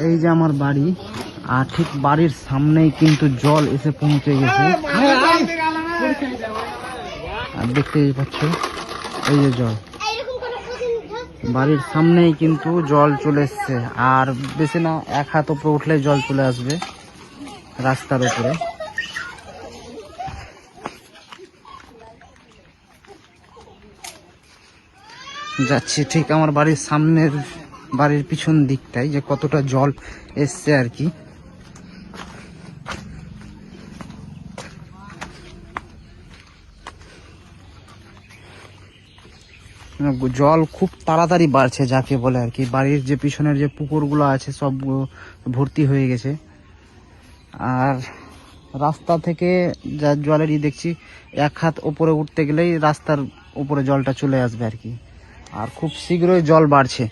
এই যে আমার বাড়ি, আর ঠিক বাড়ির সামনেই কিন্তু জল এসে পৌঁছে গেছে। আর দেখতেই পাচ্ছ এই যে জল, বাড়ির সামনেই কিন্তু জল চলে এসছে। আর বেশি না, 1 হাত উপরে উঠলে জল চলে আসবে রাস্তার উপরে। যাচ্ছি ঠিক আমার বাড়ির সামনের, বাড়ির পিছন দিকটাই, যে কতটা জল এসছে আর কি। জল খুব তাড়াতাড়ি বাড়ছে যাকে বলে আর কি। বাড়ির যে পিছনের যে পুকুরগুলো আছে সব ভর্তি হয়ে গেছে। আর রাস্তা থেকে যা জলেরই দেখছি, 1 হাত উপরে উঠতে গেলেই রাস্তার উপরে জলটা চলে আসবে আর কি। আর খুব শীঘ্রই জল বাড়ছে।